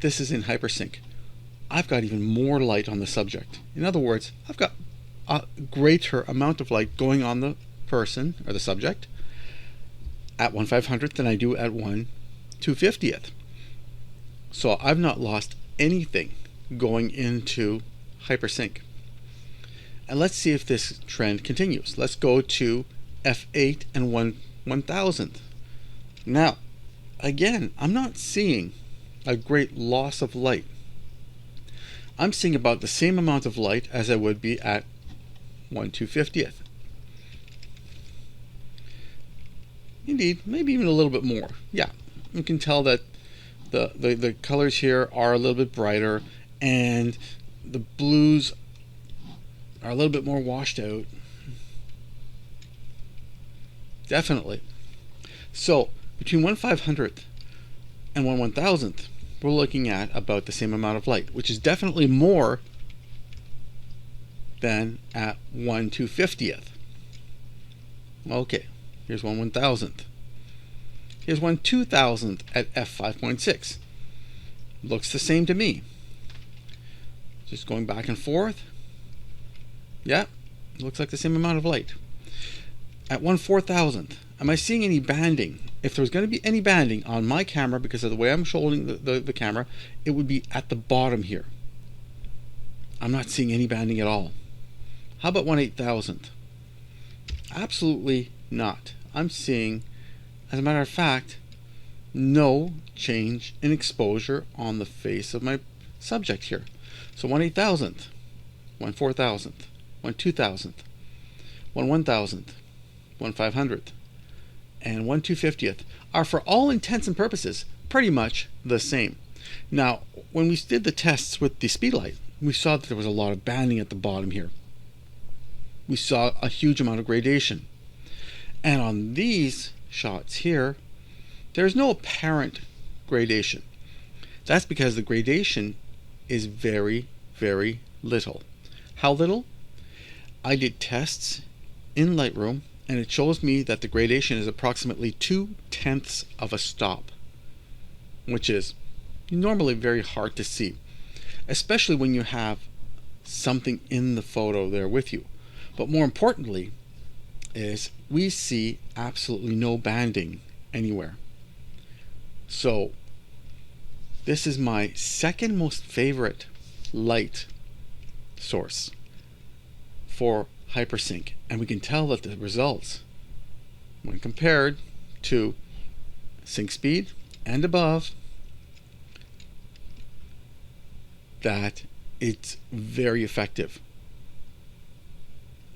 This is in HyperSync. I've got even more light on the subject. In other words, I've got a greater amount of light going on the person or the subject at 1/500th than I do at 1/250th. So I've not lost anything going into HyperSync. And let's see if this trend continues. Let's go to f8 and 1/1000th. Now, again, I'm not seeing a great loss of light. I'm seeing about the same amount of light as I would be at 1/250th. Indeed, maybe even a little bit more. Yeah, you can tell that the colors here are a little bit brighter and the blues are a little bit more washed out. Definitely. So between 1/500th and 1/1000th, we're looking at about the same amount of light, which is definitely more than at 1/250th. Okay, here's 1/1000th. Here's 1/2000th at f5.6. Looks the same to me. Just going back and forth. Yeah, looks like the same amount of light. At 1/4000th, am I seeing any banding? If there was going to be any banding on my camera, because of the way I'm holding the camera, it would be at the bottom here. I'm not seeing any banding at all. How about 1/8000th? Absolutely not. I'm seeing, as a matter of fact, no change in exposure on the face of my subject here. So 1/8000th, 1/4000th, 1/2000th, 1/1000th, 1/500th, and 1/250th are, for all intents and purposes, pretty much the same. Now, when we did the tests with the speedlight, we saw that there was a lot of banding at the bottom here. We saw a huge amount of gradation. And on these shots here, there's no apparent gradation. That's because the gradation is very, very little. How little? I did tests in Lightroom, and it shows me that the gradation is approximately 2/10 of a stop, which is normally very hard to see, especially when you have something in the photo there with you. But more importantly is we see absolutely no banding anywhere. So this is my second most favorite light source for HyperSync, and we can tell that the results, when compared to sync speed and above, that it's very effective.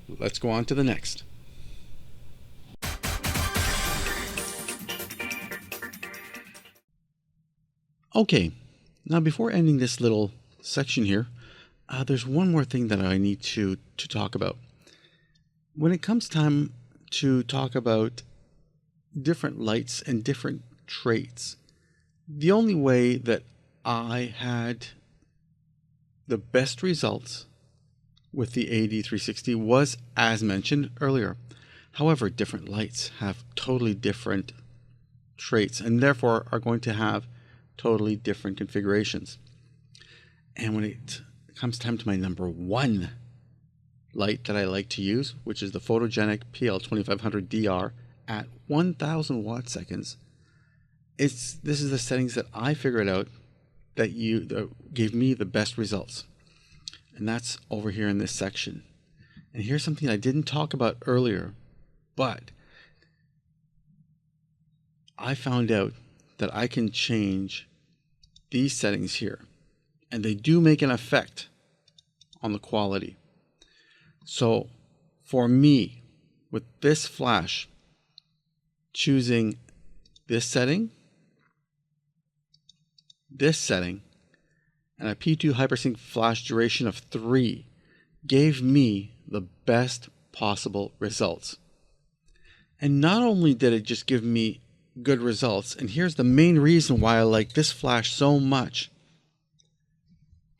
Let's go on to the next. Okay, now before ending this little section here, there's one more thing that I need to talk about. When it comes time to talk about different lights and different traits, the only way that I had the best results with the AD360 was, as mentioned earlier. However, different lights have totally different traits and therefore are going to have totally different configurations. And when it comes time to my number one light that I like to use, which is the PHOTOGENIC PL2500DR at 1000 watt seconds, this is the settings that I figured out that gave me the best results. And that's over here in this section. And here's something I didn't talk about earlier, but I found out that I can change these settings here, and they do make an effect on the quality. So for me, with this flash, choosing this setting, and a P2 HyperSync flash duration of 3 gave me the best possible results. And not only did it just give me good results, and here's the main reason why I like this flash so much,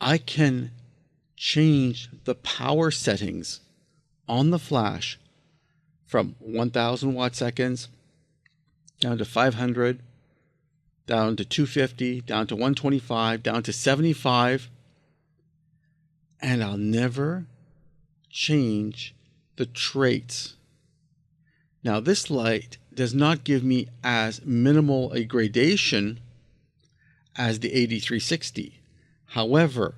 I can change the power settings on the flash from 1000 watt seconds down to 500, down to 250, down to 125, down to 75, and I'll never change the traits. Now, this light does not give me as minimal a gradation as the AD360. However,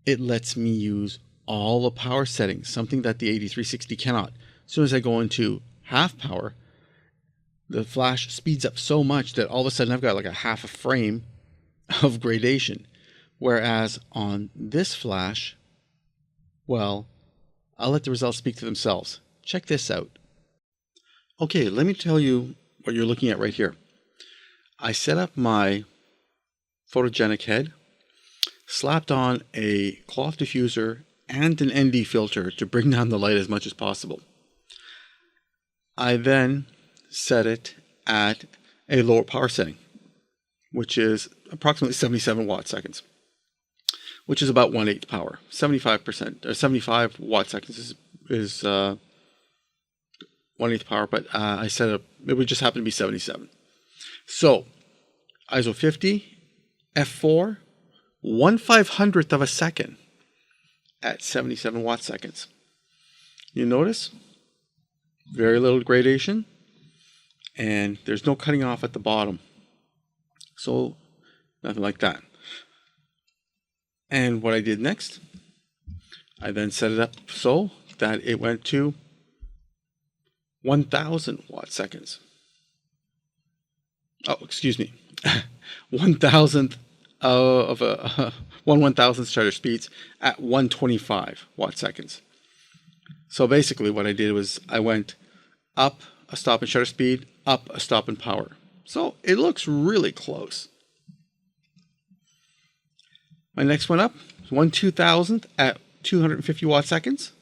it lets me use all the power settings, something that the AD360 cannot. As soon as I go into half power, the flash speeds up so much that all of a sudden I've got like a half a frame of gradation. Whereas on this flash, well, I'll let the results speak to themselves. Check this out. Okay, let me tell you what you're looking at right here. I set up my photogenic head, slapped on a cloth diffuser and an ND filter to bring down the light as much as possible. I then set it at a lower power setting, which is approximately 77 watt seconds. which is about 1/8 power. 75% or 75 watt seconds is 1/8 power, but I set it up, it would just happen to be 77. So ISO 50, f4, 1/500th of a second at 77 watt seconds. You notice very little gradation, and there's no cutting off at the bottom. So nothing like that. And what I did next, I then set it up so that it went to 1000 watt seconds. Oh, excuse me. 1,000th of a 1/1000th shutter speeds at 125 watt seconds. So basically what I did was I went up a stop in shutter speed, up a stop in power. So it looks really close. My next one up is 1/2000th at 250 watt seconds.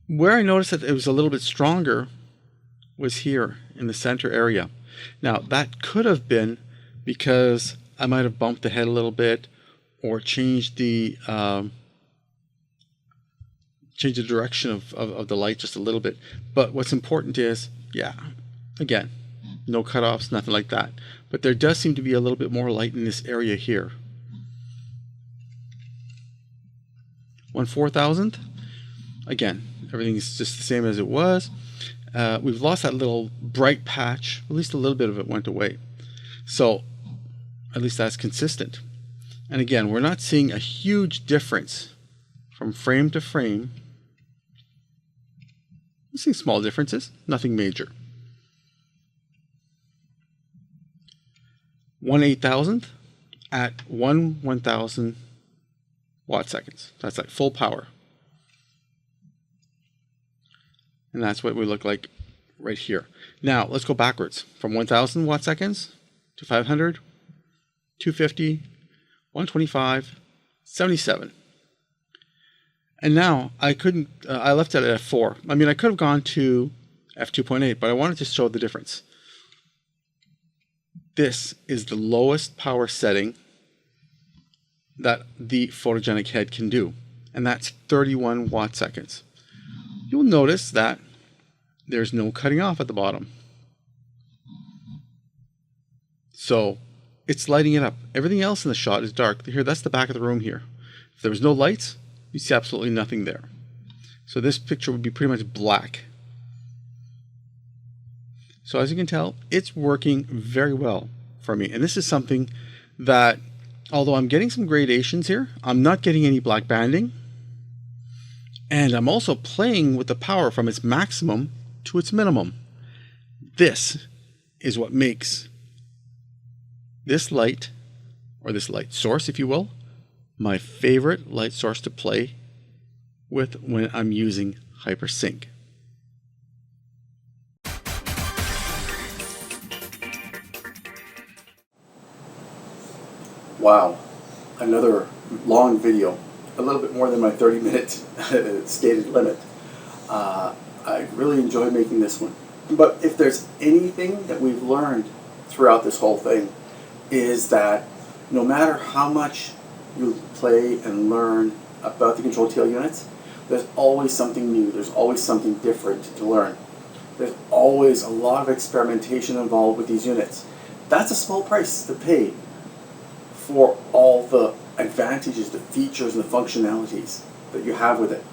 Where I noticed that it was a little bit stronger was here in the center area. Now that could have been because I might have bumped the head a little bit or changed the direction of the light just a little bit. But what's important is, yeah, again, no cutoffs, nothing like that. But there does seem to be a little bit more light in this area here. 1/4000th, again, everything's just the same as it was. We've lost that little bright patch. At least a little bit of it went away. So at least that's consistent. And again, we're not seeing a huge difference from frame to frame. We're seeing small differences, nothing major. 1/8000th at 1/1000 watt seconds. That's like full power. And that's what we look like right here. Now let's go backwards from 1000 watt seconds to 500, 250, 125, 77. And now I couldn't, I left it at f4. I mean, I could have gone to f2.8, but I wanted to show the difference. This is the lowest power setting that the photogenic head can do, and that's 31 watt seconds. You'll notice that there's no cutting off at the bottom. So it's lighting it up. Everything else in the shot is dark. Here, that's the back of the room here. If there was no lights, you see absolutely nothing there. So this picture would be pretty much black. So as you can tell, it's working very well for me. And this is something that, although I'm getting some gradations here, I'm not getting any black banding. And I'm also playing with the power from its maximum to its minimum. This is what makes this light, or this light source, if you will, my favorite light source to play with when I'm using HyperSync. Wow, another long video, a little bit more than my 30-minute stated limit. I really enjoy making this one. But if there's anything that we've learned throughout this whole thing, is that no matter how much you play and learn about the ControlTL units, there's always something new, there's always something different to learn. There's always a lot of experimentation involved with these units. That's a small price to pay for all the advantages, the features, and the functionalities that you have with it.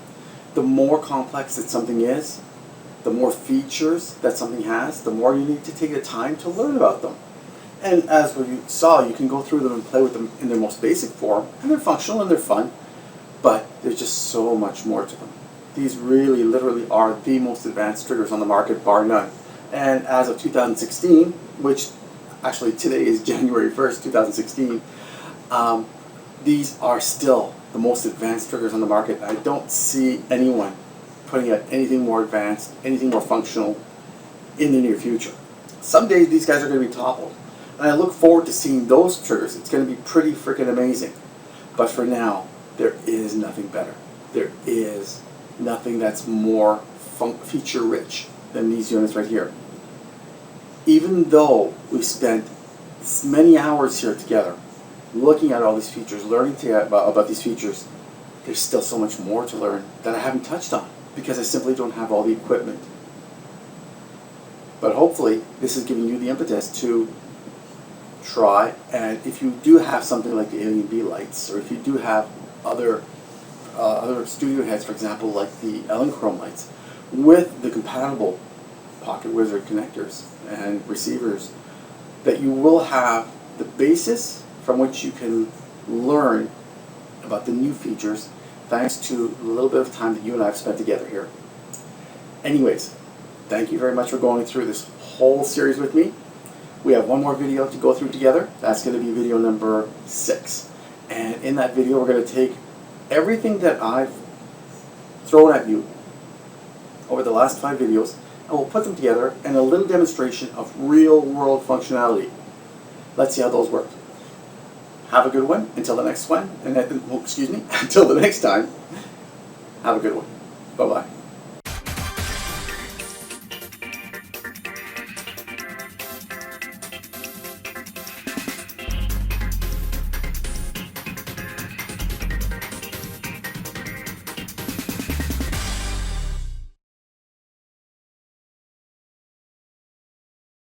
The more complex that something is, the more features that something has, the more you need to take the time to learn about them. And as we saw, you can go through them and play with them in their most basic form, and they're functional and they're fun, but there's just so much more to them. These really, literally are the most advanced triggers on the market, bar none. And as of 2016, which actually today is January 1st, 2016, these are still the most advanced triggers on the market. I don't see anyone putting out anything more advanced, anything more functional in the near future. Someday these guys are going to be toppled. And I look forward to seeing those triggers. It's going to be pretty freaking amazing. But for now, there is nothing better. There is nothing that's more feature rich than these units right here. Even though we spent many hours here together, looking at all these features, learning about these features, there's still so much more to learn that I haven't touched on because I simply don't have all the equipment. But hopefully this is giving you the impetus to try, and if you do have something like the Alien B lights, or if you do have other studio heads, for example, like the Chrome lights, with the compatible Pocket Wizard connectors and receivers, that you will have the basis from which you can learn about the new features, thanks to a little bit of time that you and I have spent together here. Anyways, thank you very much for going through this whole series with me. We have one more video to go through together. That's going to be video number 6. And in that video, we're going to take everything that I've thrown at you over the last 5 videos, and we'll put them together in a little demonstration of real-world functionality. Let's see how those work. Have a good one. Until the next one, until the next time, have a good one. Bye-bye.